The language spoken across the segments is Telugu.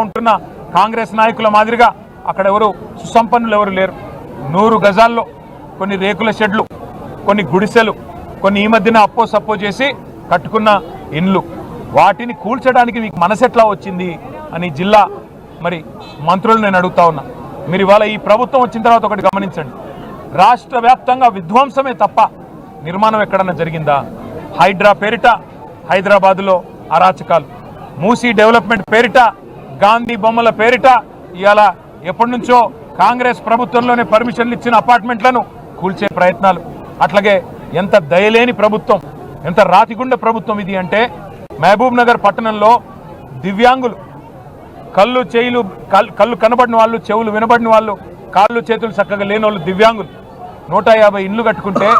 ఉంటున్న కాంగ్రెస్ నాయకుల మాదిరిగా అక్కడ ఎవరు సుసంపన్నులు ఎవరు లేరు. 100 గజాల్లో కొన్ని రేకుల షెడ్లు, కొన్ని గుడిసెలు, కొన్ని ఈ మధ్యన అప్పో సప్పో చేసి కట్టుకున్న ఇండ్లు, వాటిని కూల్చడానికి మీకు మనసెట్లా వచ్చింది అని జిల్లా మరి మంత్రులు నేను అడుగుతా ఉన్నా. మీరు ఇవాళ ఈ ప్రభుత్వం వచ్చిన తర్వాత ఒకటి గమనించండి, రాష్ట్ర వ్యాప్తంగా విధ్వంసమే తప్ప నిర్మాణం ఎక్కడన్నా జరిగిందా? హైడ్రా పేరిట హైదరాబాదులో అరాచకాలు, మూసీ డెవలప్మెంట్ పేరిట, గాంధీ బొమ్మల పేరిట ఇవాళ ఎప్పటి నుంచో కాంగ్రెస్ ప్రభుత్వంలోనే పర్మిషన్లు ఇచ్చిన అపార్ట్మెంట్లను కూల్చే ప్రయత్నాలు. అట్లాగే ఎంత దయలేని ప్రభుత్వం, ఎంత రాతిగుండ ప్రభుత్వం ఇది అంటే, మహబూబ్ నగర్ పట్టణంలో దివ్యాంగులు, కళ్ళు కనబడిన వాళ్ళు, చెవులు వినబడిన వాళ్ళు, కాళ్ళు చేతులు చక్కగా లేని వాళ్ళు దివ్యాంగులు 150 ఇండ్లు కట్టుకుంటే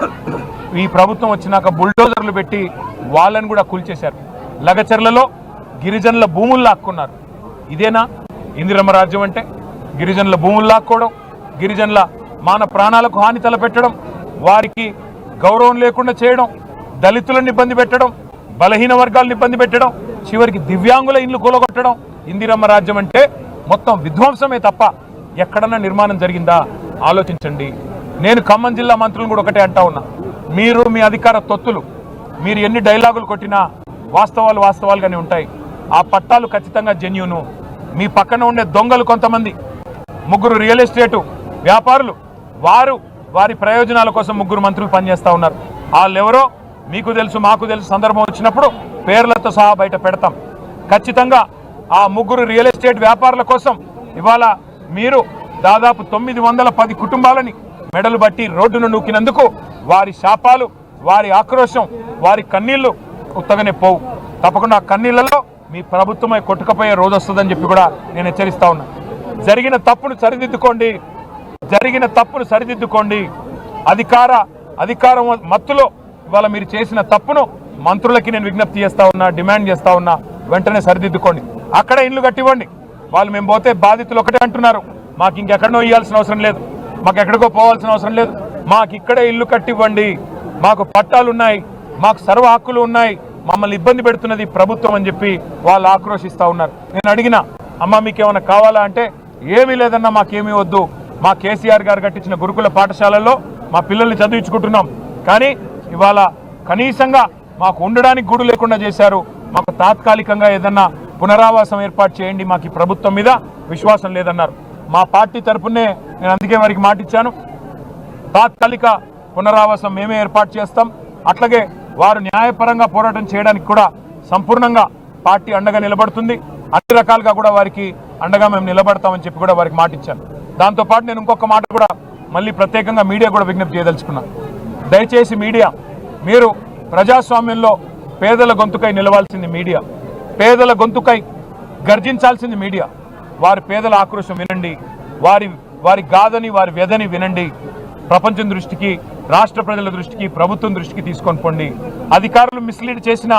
ఈ ప్రభుత్వం వచ్చినాక బుల్డోజర్లు పెట్టి వాళ్ళని కూడా కూల్చేశారు. లగచర్లలో గిరిజనుల భూములు లాక్కున్నారు. ఇదేనా ఇందిరమ్మ రాజ్యం అంటే? గిరిజనుల భూములు లాక్కోవడం, గిరిజనుల మాన ప్రాణాలకు హాని తలపెట్టడం, వారికి గౌరవం లేకుండా చేయడం, దళితులను ఇబ్బంది పెట్టడం, బలహీన వర్గాలను ఇబ్బంది పెట్టడం, చివరికి దివ్యాంగుల ఇండ్లు కూలగొట్టడం ఇందిరమ్మ రాజ్యం అంటే? మొత్తం విధ్వంసమే తప్ప ఎక్కడన్నా నిర్మాణం జరిగిందా? ఆలోచించండి. నేను ఖమ్మం జిల్లా మంత్రులను కూడా ఒకటే అంటా ఉన్నా, మీరు మీ అధికార తొత్తులు, మీరు ఎన్ని డైలాగులు కొట్టినా వాస్తవాలు వాస్తవాలుగానే ఉంటాయి. ఆ పట్టాలు ఖచ్చితంగా జెన్యూను. మీ పక్కన ఉండే దొంగలు కొంతమంది 3 రియల్ ఎస్టేటు వ్యాపారులు, వారి ప్రయోజనాల కోసం 3 మంత్రులు పనిచేస్తూ ఉన్నారు. వాళ్ళెవరో మీకు తెలుసు, మాకు తెలుసు. సందర్భం వచ్చినప్పుడు పేర్లతో సహా బయట పెడతాం. ఖచ్చితంగా ఆ 3 రియల్ ఎస్టేట్ వ్యాపారుల కోసం ఇవాళ మీరు దాదాపు 910 కుటుంబాలని మెడలు బట్టి రోడ్డును నూకినందుకు వారి శాపాలు, వారి ఆక్రోశం, వారి కన్నీళ్లు ఉత్తగానే పోవు. తప్పకుండా ఆ కన్నీళ్లలో మీ ప్రభుత్వమై కొట్టుకపోయే రోజు వస్తుందని చెప్పి కూడా నేను హెచ్చరిస్తా ఉన్నా. జరిగిన తప్పును సరిదిద్దుకోండి. అధికారం మత్తులో ఇవాళ మీరు చేసిన తప్పును మంత్రులకి నేను విజ్ఞప్తి చేస్తా ఉన్నా, డిమాండ్ చేస్తా ఉన్నా, వెంటనే సరిదిద్దుకోండి. అక్కడ ఇల్లు కట్టివ్వండి. వాళ్ళు మేము పోతే బాధితులు ఒకటే అంటున్నారు, మాకు ఇంకెక్కడనో ఇవ్వాల్సిన అవసరం లేదు, మాకు ఎక్కడికో పోవాల్సిన అవసరం లేదు, మాకు ఇక్కడే ఇల్లు కట్టివ్వండి, మాకు పట్టాలు ఉన్నాయి, మాకు సర్వ హక్కులు ఉన్నాయి, మమ్మల్ని ఇబ్బంది పెడుతున్నది ప్రభుత్వం అని చెప్పి వాళ్ళు ఆక్రోశిస్తూ ఉన్నారు. నేను అడిగిన, అమ్మ మీకేమైనా కావాలా అంటే, ఏమీ లేదన్నా, మాకేమీ వద్దు, మా కేసీఆర్ గారు కట్టించిన గురుకుల పాఠశాలల్లో మా పిల్లల్ని చదివించుకుంటున్నాం, కానీ ఇవాళ కనీసంగా మాకు ఉండడానికి గూడు లేకుండా చేశారు, మాకు తాత్కాలికంగా ఏదన్నా పునరావాసం ఏర్పాటు చేయండి, మాకు ఈ ప్రభుత్వం మీద విశ్వాసం లేదన్నారు. మా పార్టీ తరఫునే నేను అందుకే వారికి మాట ఇచ్చాను, తాత్కాలిక పునరావాసం మేమే ఏర్పాటు చేస్తాం. అట్లాగే వారు న్యాయపరంగా పోరాటం చేయడానికి కూడా సంపూర్ణంగా పార్టీ అండగా నిలబడుతుంది. అన్ని రకాలుగా కూడా వారికి అండగా మేము నిలబడతామని చెప్పి కూడా వారికి మాట ఇచ్చాను. దాంతోపాటు నేను ఇంకొక మాట కూడా మళ్ళీ ప్రత్యేకంగా మీడియా కూడా విజ్ఞప్తి చేయదలుచుకున్నాను. దయచేసి మీడియా, మీరు ప్రజాస్వామ్యంలో పేదల గొంతుకై నిలవాల్సింది మీడియా, పేదల గొంతుకై గర్జించాల్సింది మీడియా. వారి పేదల ఆక్రోశం వినండి, వారి గాథని, వారి వ్యధని వినండి. ప్రపంచం దృష్టికి, రాష్ట్ర ప్రజల దృష్టికి, ప్రభుత్వం దృష్టికి తీసుకొని పోండి. అధికారులు మిస్లీడ్ చేసిన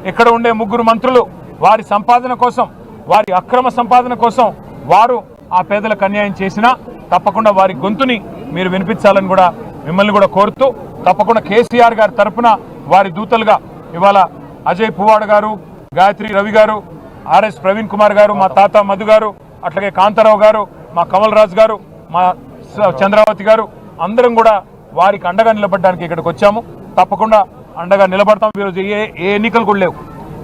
ఇక్కడ ఉండే 3 మంత్రులు వారి సంపాదన కోసం, వారి అక్రమ సంపాదన కోసం వారు ఆ పేదలకు అన్యాయం చేసినా తప్పకుండా వారి గొంతుని మీరు వినిపించాలని కూడా మిమ్మల్ని కూడా కోరుతూ, తప్పకుండా కేసీఆర్ గారి తరఫున వారి దూతలుగా ఇవాళ అజయ్ పువ్వాడ గారు, గాయత్రి రవి గారు, ఆర్ఎస్ ప్రవీణ్ కుమార్ గారు, మా తాత మధు గారు, అట్లాగే కాంతారావు గారు, మా కమల్ రాజు గారు, మా చంద్రావతి గారు, అందరం కూడా వారికి అండగా నిలబడడానికి ఇక్కడికి వచ్చాము. తప్పకుండా అండగా నిలబడతాం. ఈరోజు ఏ ఎన్నికలు కూడా లేవు,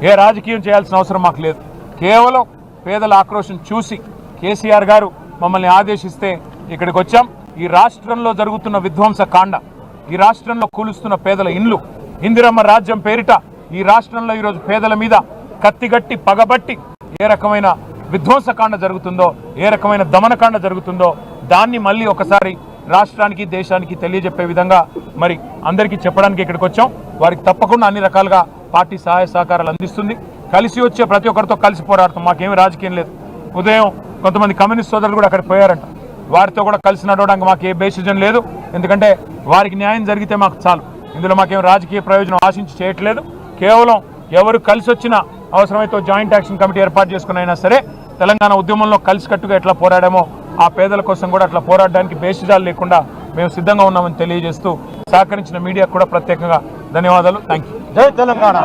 ఏ రాజకీయం చేయాల్సిన అవసరం మాకు లేదు. కేవలం పేదల ఆక్రోశం చూసి కేసీఆర్ గారు మమ్మల్ని ఆదేశిస్తే ఇక్కడికి వచ్చాం. ఈ రాష్ట్రంలో జరుగుతున్న విధ్వంస కాండ, ఈ రాష్ట్రంలో కూలుస్తున్న పేదల ఇండ్లు, ఇందిరమ్మ రాజ్యం పేరిట ఈ రాష్ట్రంలో ఈరోజు పేదల మీద కత్తిగట్టి పగబట్టి ఏ రకమైన విధ్వంసకాండ జరుగుతుందో, ఏ రకమైన దమనకాండ జరుగుతుందో దాన్ని మళ్ళీ ఒకసారి రాష్ట్రానికి, దేశానికి తెలియజెప్పే విధంగా మరి అందరికీ చెప్పడానికి ఇక్కడికి వచ్చాం. వారికి తప్పకుండా అన్ని రకాలుగా పార్టీ సహాయ సహకారాలు అందిస్తుంది. కలిసి వచ్చే ప్రతి ఒక్కరితో కలిసి పోరాడతాం. మాకేమీ రాజకీయం లేదు. ఉదయం కొంతమంది కమ్యూనిస్ట్ సోదరులు కూడా అక్కడికి పోయారంట, వారితో కూడా కలిసి నడవడానికి మాకు ఏ బేసిజన్ లేదు. ఎందుకంటే వారికి న్యాయం జరిగితే మాకు చాలు. ఇందులో మాకేం రాజకీయ ప్రయోజనం ఆశించి చేయట్లేదు. కేవలం ఎవరు కలిసి వచ్చినా, అవసరమైతే జాయింట్ యాక్షన్ కమిటీ ఏర్పాటు చేసుకునైనా సరే తెలంగాణ ఉద్యమంలో కలిసికట్టుగా ఎట్లా పోరాడామో ఆ పేదల కోసం కూడా అట్లా పోరాడడానికి బేసిజాలు లేకుండా మేము సిద్ధంగా ఉన్నామని తెలియజేస్తూ సహకరించిన మీడియాకు కూడా ప్రత్యేకంగా ధన్యవాదాలు. Thank you. జై తెలంగాణ.